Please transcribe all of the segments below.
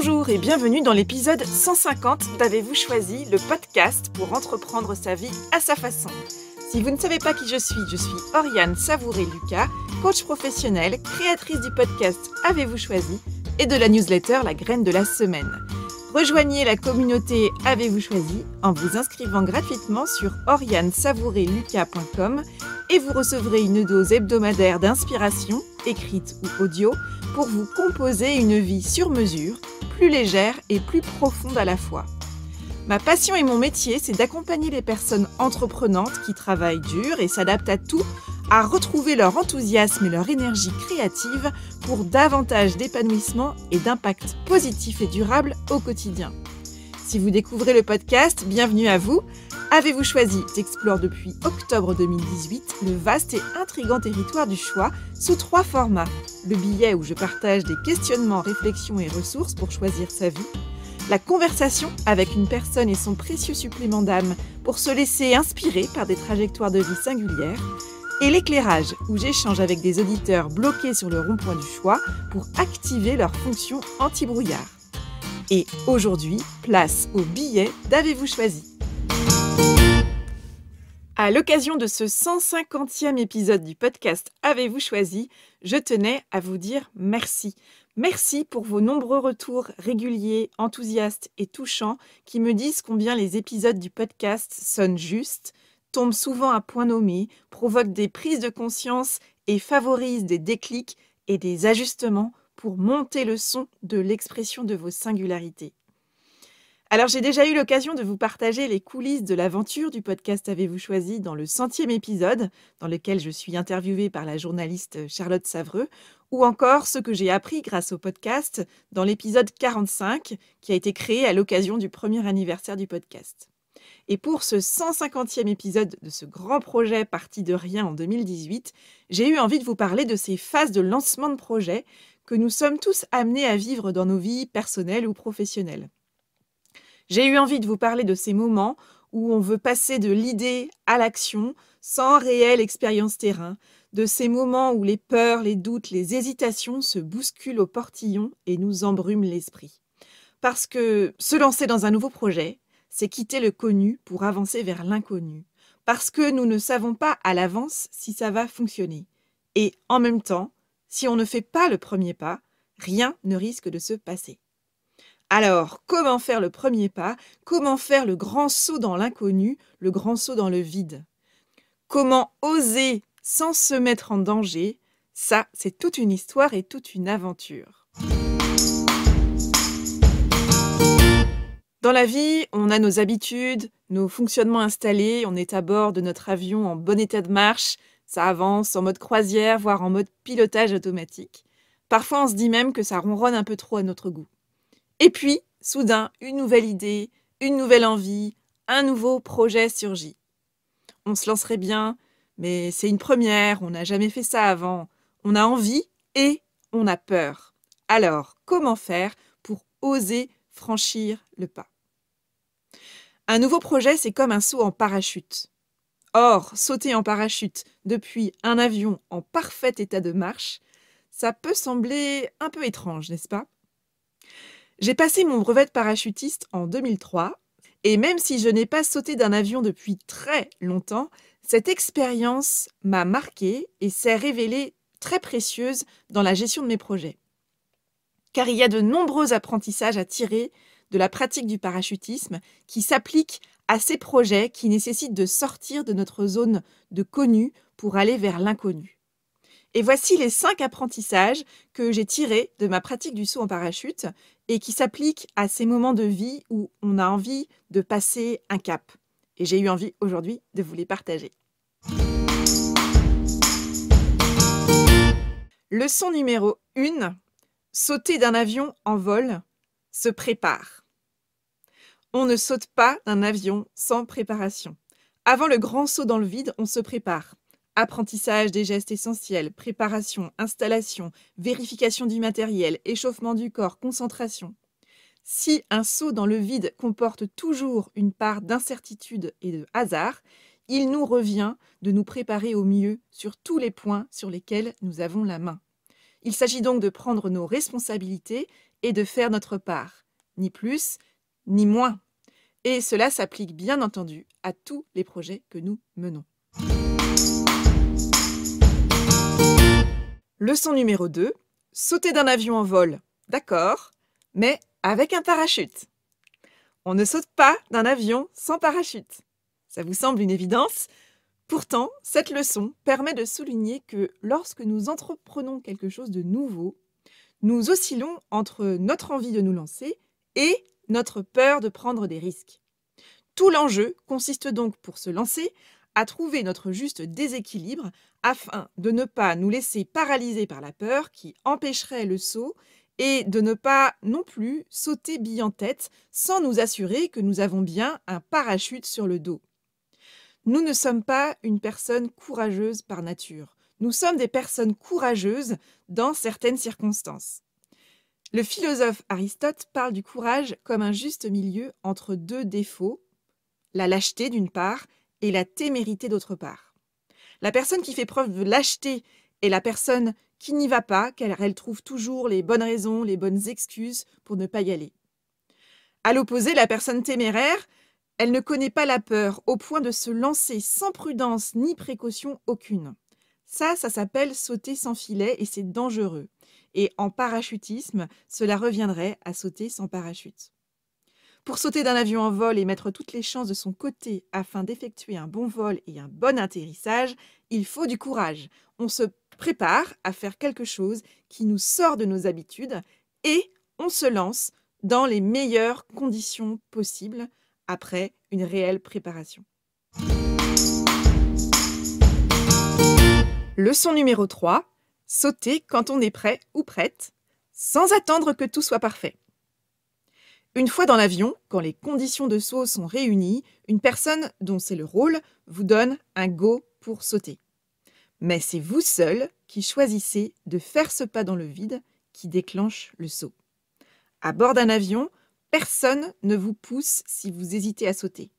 Bonjour et bienvenue dans l'épisode 150 d'Avez-vous choisi, le podcast pour entreprendre sa vie à sa façon. Si vous ne savez pas qui je suis Oriane Savouré-Lucas, coach professionnelle, créatrice du podcast Avez-vous choisi et de la newsletter La Graine de la Semaine. Rejoignez la communauté Avez-vous choisi en vous inscrivant gratuitement sur orianesavourelucas.com et vous recevrez une dose hebdomadaire d'inspiration, écrite ou audio, pour vous composer une vie sur mesure, plus légère et plus profonde à la fois. Ma passion et mon métier, c'est d'accompagner les personnes entreprenantes qui travaillent dur et s'adaptent à tout, à retrouver leur enthousiasme et leur énergie créative pour davantage d'épanouissement et d'impact positif et durable au quotidien. Si vous découvrez le podcast, bienvenue à vous. Avez-vous choisi t'explore depuis octobre 2018 le vaste et intrigant territoire du choix sous 3 formats. Le billet où je partage des questionnements, réflexions et ressources pour choisir sa vie. La conversation avec une personne et son précieux supplément d'âme pour se laisser inspirer par des trajectoires de vie singulières. Et l'éclairage où j'échange avec des auditeurs bloqués sur le rond-point du choix pour activer leur fonction anti-brouillard. Et aujourd'hui, place au billet d'Avez-vous choisi. À l'occasion de ce 150e épisode du podcast Avez-vous choisi, je tenais à vous dire merci. Merci pour vos nombreux retours réguliers, enthousiastes et touchants qui me disent combien les épisodes du podcast sonnent justes, tombent souvent à point nommé, provoquent des prises de conscience et favorisent des déclics et des ajustements pour monter le son de l'expression de vos singularités. Alors j'ai déjà eu l'occasion de vous partager les coulisses de l'aventure du podcast Avez-vous choisi dans le 100e épisode, dans lequel je suis interviewée par la journaliste Charlotte Savreux, ou encore ce que j'ai appris grâce au podcast dans l'épisode 45, qui a été créé à l'occasion du premier anniversaire du podcast. Et pour ce 150e épisode de ce grand projet parti de rien en 2018, j'ai eu envie de vous parler de ces phases de lancement de projet que nous sommes tous amenés à vivre dans nos vies personnelles ou professionnelles. J'ai eu envie de vous parler de ces moments où on veut passer de l'idée à l'action sans réelle expérience terrain, de ces moments où les peurs, les doutes, les hésitations se bousculent au portillon et nous embrument l'esprit. Parce que se lancer dans un nouveau projet, c'est quitter le connu pour avancer vers l'inconnu. Parce que nous ne savons pas à l'avance si ça va fonctionner. Et en même temps, si on ne fait pas le premier pas, rien ne risque de se passer. Alors, comment faire le premier pas? Comment faire le grand saut dans l'inconnu, le grand saut dans le vide? Comment oser sans se mettre en danger? Ça, c'est toute une histoire et toute une aventure. Dans la vie, on a nos habitudes, nos fonctionnements installés, on est à bord de notre avion en bon état de marche, ça avance en mode croisière, voire en mode pilotage automatique. Parfois, on se dit même que ça ronronne un peu trop à notre goût. Et puis, soudain, une nouvelle idée, une nouvelle envie, un nouveau projet surgit. On se lancerait bien, mais c'est une première, on n'a jamais fait ça avant. On a envie et on a peur. Alors, comment faire pour oser franchir le pas? Un nouveau projet, c'est comme un saut en parachute. Or, sauter en parachute depuis un avion en parfait état de marche, ça peut sembler un peu étrange, n'est-ce pas? J'ai passé mon brevet de parachutiste en 2003 et même si je n'ai pas sauté d'un avion depuis très longtemps, cette expérience m'a marquée et s'est révélée très précieuse dans la gestion de mes projets. Car il y a de nombreux apprentissages à tirer de la pratique du parachutisme qui s'appliquent à ces projets qui nécessitent de sortir de notre zone de connu pour aller vers l'inconnu. Et voici les 5 apprentissages que j'ai tirés de ma pratique du saut en parachute et qui s'appliquent à ces moments de vie où on a envie de passer un cap. Et j'ai eu envie aujourd'hui de vous les partager. Leçon numéro 1. Sauter d'un avion en vol se prépare. On ne saute pas d'un avion sans préparation. Avant le grand saut dans le vide, on se prépare. Apprentissage des gestes essentiels, préparation, installation, vérification du matériel, échauffement du corps, concentration. Si un saut dans le vide comporte toujours une part d'incertitude et de hasard, il nous revient de nous préparer au mieux sur tous les points sur lesquels nous avons la main. Il s'agit donc de prendre nos responsabilités et de faire notre part, ni plus, ni moins. Et cela s'applique bien entendu à tous les projets que nous menons. Leçon numéro 2. Sauter d'un avion en vol, d'accord, mais avec un parachute. On ne saute pas d'un avion sans parachute. Ça vous semble une évidence ? Pourtant, cette leçon permet de souligner que lorsque nous entreprenons quelque chose de nouveau, nous oscillons entre notre envie de nous lancer et notre peur de prendre des risques. Tout l'enjeu consiste donc pour se lancer à trouver notre juste déséquilibre afin de ne pas nous laisser paralyser par la peur qui empêcherait le saut et de ne pas non plus sauter bille en tête sans nous assurer que nous avons bien un parachute sur le dos. Nous ne sommes pas une personne courageuse par nature. Nous sommes des personnes courageuses dans certaines circonstances. Le philosophe Aristote parle du courage comme un juste milieu entre deux défauts, la lâcheté d'une part et la témérité d'autre part. La personne qui fait preuve de lâcheté est la personne qui n'y va pas, car elle trouve toujours les bonnes raisons, les bonnes excuses pour ne pas y aller. À l'opposé, la personne téméraire, elle ne connaît pas la peur au point de se lancer sans prudence ni précaution aucune. Ça s'appelle sauter sans filet et c'est dangereux. Et en parachutisme, cela reviendrait à sauter sans parachute. Pour sauter d'un avion en vol et mettre toutes les chances de son côté afin d'effectuer un bon vol et un bon atterrissage, il faut du courage. On se prépare à faire quelque chose qui nous sort de nos habitudes et on se lance dans les meilleures conditions possibles après une réelle préparation. Leçon numéro 3. Sauter quand on est prêt ou prête, sans attendre que tout soit parfait. Une fois dans l'avion, quand les conditions de saut sont réunies, une personne dont c'est le rôle vous donne un go pour sauter. Mais c'est vous seul qui choisissez de faire ce pas dans le vide qui déclenche le saut. À bord d'un avion, personne ne vous pousse si vous hésitez à sauter.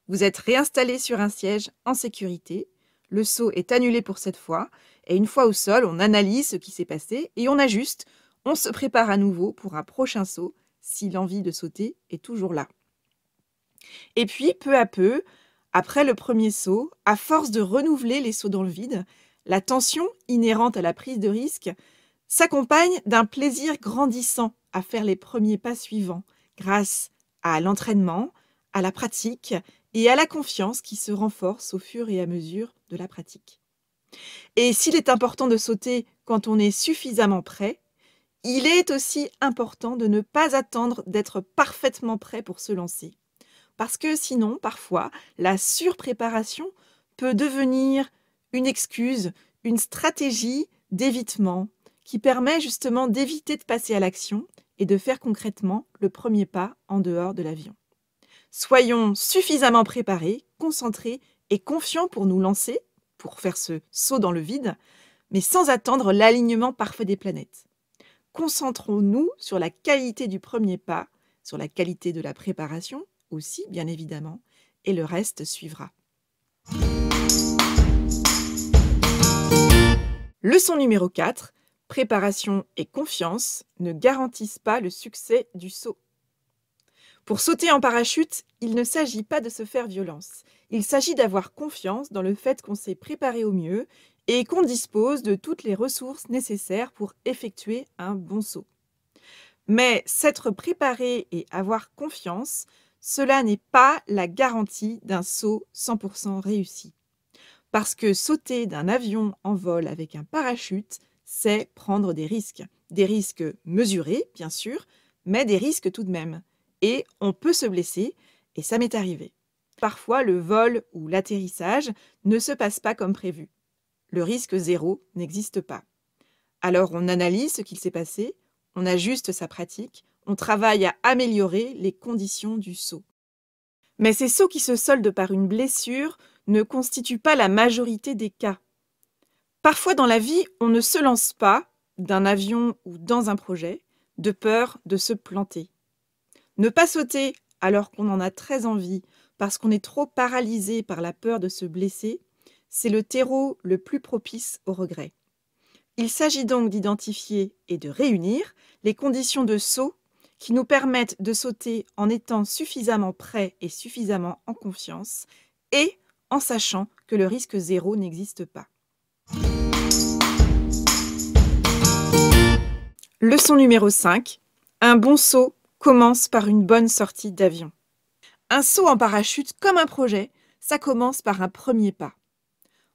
Vous êtes réinstallé sur un siège en sécurité, le saut est annulé pour cette fois, et une fois au sol, on analyse ce qui s'est passé et on ajuste, on se prépare à nouveau pour un prochain saut si l'envie de sauter est toujours là. Et puis, peu à peu, après le premier saut, à force de renouveler les sauts dans le vide, la tension inhérente à la prise de risque s'accompagne d'un plaisir grandissant à faire les premiers pas suivants, grâce à l'entraînement, à la pratique et à la confiance qui se renforce au fur et à mesure de la pratique. Et s'il est important de sauter quand on est suffisamment prêt, il est aussi important de ne pas attendre d'être parfaitement prêt pour se lancer. Parce que sinon, parfois, la surpréparation peut devenir une excuse, une stratégie d'évitement qui permet justement d'éviter de passer à l'action et de faire concrètement le premier pas en dehors de l'avion. Soyons suffisamment préparés, concentrés et confiants pour nous lancer, pour faire ce saut dans le vide, mais sans attendre l'alignement parfait des planètes. Concentrons-nous sur la qualité du premier pas, sur la qualité de la préparation aussi, bien évidemment, et le reste suivra. Leçon numéro 4. Préparation et confiance ne garantissent pas le succès du saut. Pour sauter en parachute, il ne s'agit pas de se faire violence. Il s'agit d'avoir confiance dans le fait qu'on s'est préparé au mieux et qu'on dispose de toutes les ressources nécessaires pour effectuer un bon saut. Mais s'être préparé et avoir confiance, cela n'est pas la garantie d'un saut 100% réussi. Parce que sauter d'un avion en vol avec un parachute, c'est prendre des risques mesurés, bien sûr, mais des risques tout de même. Et on peut se blesser, et ça m'est arrivé. Parfois, le vol ou l'atterrissage ne se passe pas comme prévu. Le risque zéro n'existe pas. Alors on analyse ce qu'il s'est passé, on ajuste sa pratique, on travaille à améliorer les conditions du saut. Mais ces sauts qui se soldent par une blessure ne constituent pas la majorité des cas. Parfois dans la vie, on ne se lance pas d'un avion ou dans un projet de peur de se planter. Ne pas sauter alors qu'on en a très envie parce qu'on est trop paralysé par la peur de se blesser, c'est le terreau le plus propice au regret. Il s'agit donc d'identifier et de réunir les conditions de saut qui nous permettent de sauter en étant suffisamment prêts et suffisamment en confiance et en sachant que le risque zéro n'existe pas. Leçon numéro 5. Un bon saut commence par une bonne sortie d'avion. Un saut en parachute, comme un projet, ça commence par un premier pas.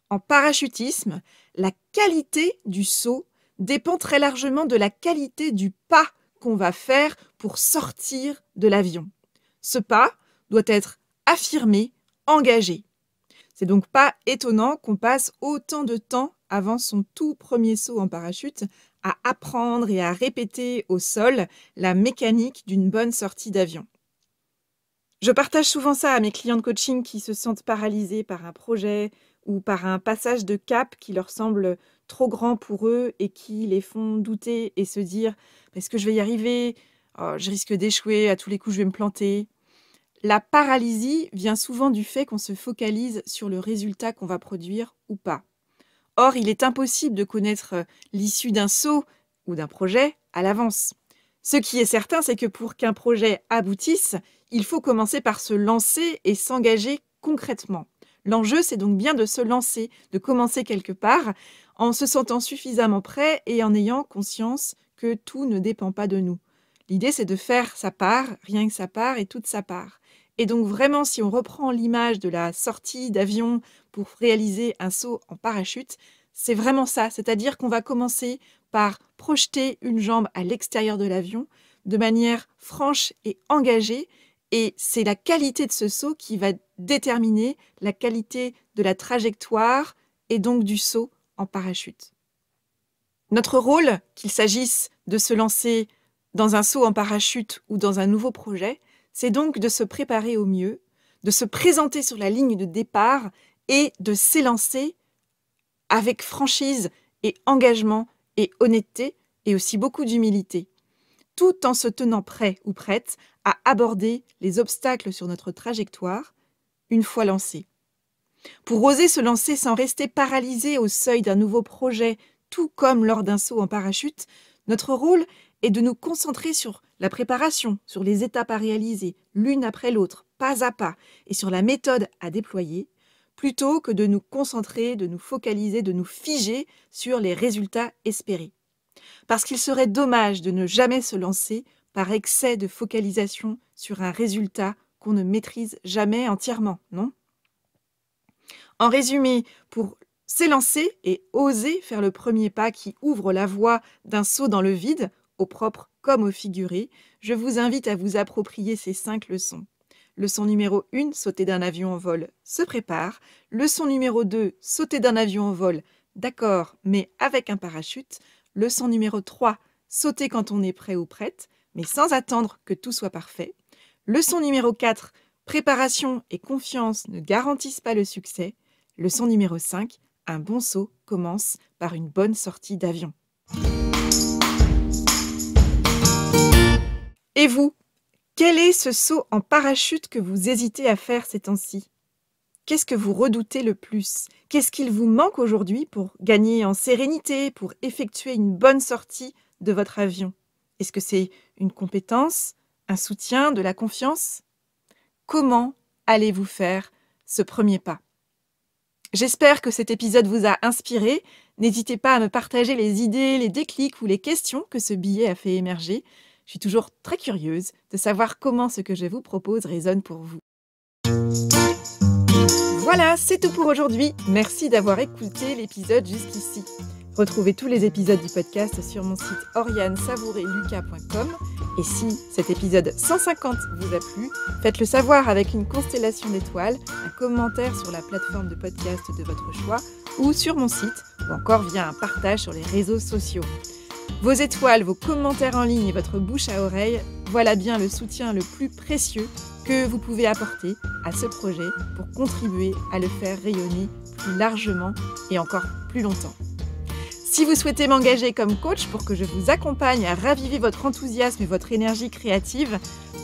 En parachutisme, la qualité du saut dépend très largement de la qualité du pas qu'on va faire pour sortir de l'avion. Ce pas doit être affirmé, engagé. C'est donc pas étonnant qu'on passe autant de temps avant son tout premier saut en parachute à apprendre et à répéter au sol la mécanique d'une bonne sortie d'avion. Je partage souvent ça à mes clients de coaching qui se sentent paralysés par un projet ou par un passage de cap qui leur semble trop grand pour eux et qui les font douter et se dire « Est-ce que je vais y arriver ? Oh, je risque d'échouer, à tous les coups je vais me planter. » La paralysie vient souvent du fait qu'on se focalise sur le résultat qu'on va produire ou pas. Or, il est impossible de connaître l'issue d'un saut ou d'un projet à l'avance. Ce qui est certain, c'est que pour qu'un projet aboutisse, il faut commencer par se lancer et s'engager concrètement. L'enjeu, c'est donc bien de se lancer, de commencer quelque part, en se sentant suffisamment prêt et en ayant conscience que tout ne dépend pas de nous. L'idée, c'est de faire sa part, rien que sa part et toute sa part. Et donc vraiment, si on reprend l'image de la sortie d'avion pour réaliser un saut en parachute, c'est vraiment ça, c'est-à-dire qu'on va commencer par projeter une jambe à l'extérieur de l'avion de manière franche et engagée, et c'est la qualité de ce saut qui va déterminer la qualité de la trajectoire et donc du saut en parachute. Notre rôle, qu'il s'agisse de se lancer dans un saut en parachute ou dans un nouveau projet, c'est donc de se préparer au mieux, de se présenter sur la ligne de départ et de s'élancer avec franchise et engagement et honnêteté et aussi beaucoup d'humilité, tout en se tenant prêt ou prête à aborder les obstacles sur notre trajectoire une fois lancé. Pour oser se lancer sans rester paralysé au seuil d'un nouveau projet, tout comme lors d'un saut en parachute, notre rôle est de nous concentrer sur la préparation, sur les étapes à réaliser, l'une après l'autre, pas à pas, et sur la méthode à déployer, plutôt que de nous concentrer, de nous focaliser, de nous figer sur les résultats espérés. Parce qu'il serait dommage de ne jamais se lancer par excès de focalisation sur un résultat qu'on ne maîtrise jamais entièrement, non ? En résumé, pour s'élancer et oser faire le premier pas qui ouvre la voie d'un saut dans le vide, au propre comme au figuré, je vous invite à vous approprier ces 5 leçons. Leçon numéro 1, sauter d'un avion en vol se prépare. Leçon numéro 2, sauter d'un avion en vol, d'accord, mais avec un parachute. Leçon numéro 3, sauter quand on est prêt ou prête, mais sans attendre que tout soit parfait. Leçon numéro 4, préparation et confiance ne garantissent pas le succès. Leçon numéro 5, un bon saut commence par une bonne sortie d'avion. Et vous, quel est ce saut en parachute que vous hésitez à faire ces temps-ci ? Qu'est-ce que vous redoutez le plus ? Qu'est-ce qu'il vous manque aujourd'hui pour gagner en sérénité, pour effectuer une bonne sortie de votre avion ? Est-ce que c'est une compétence, un soutien, de la confiance ? Comment allez-vous faire ce premier pas ? J'espère que cet épisode vous a inspiré. N'hésitez pas à me partager les idées, les déclics ou les questions que ce billet a fait émerger. Je suis toujours très curieuse de savoir comment ce que je vous propose résonne pour vous. Voilà, c'est tout pour aujourd'hui. Merci d'avoir écouté l'épisode jusqu'ici. Retrouvez tous les épisodes du podcast sur mon site oriansavoureluca.com. Et si cet épisode 150 vous a plu, faites-le savoir avec une constellation d'étoiles, un commentaire sur la plateforme de podcast de votre choix ou sur mon site ou encore via un partage sur les réseaux sociaux. Vos étoiles, vos commentaires en ligne et votre bouche à oreille, voilà bien le soutien le plus précieux que vous pouvez apporter à ce projet pour contribuer à le faire rayonner plus largement et encore plus longtemps. Si vous souhaitez m'engager comme coach pour que je vous accompagne à raviver votre enthousiasme et votre énergie créative,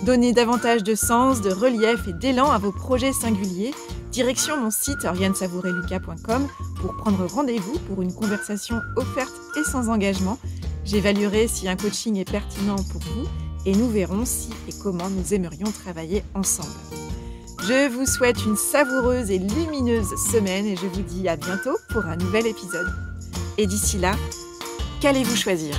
donner davantage de sens, de relief et d'élan à vos projets singuliers, direction mon site oriansavoureluca.com pour prendre rendez-vous pour une conversation offerte et sans engagement. J'évaluerai si un coaching est pertinent pour vous et nous verrons si et comment nous aimerions travailler ensemble. Je vous souhaite une savoureuse et lumineuse semaine et je vous dis à bientôt pour un nouvel épisode. Et d'ici là, qu'allez-vous choisir ?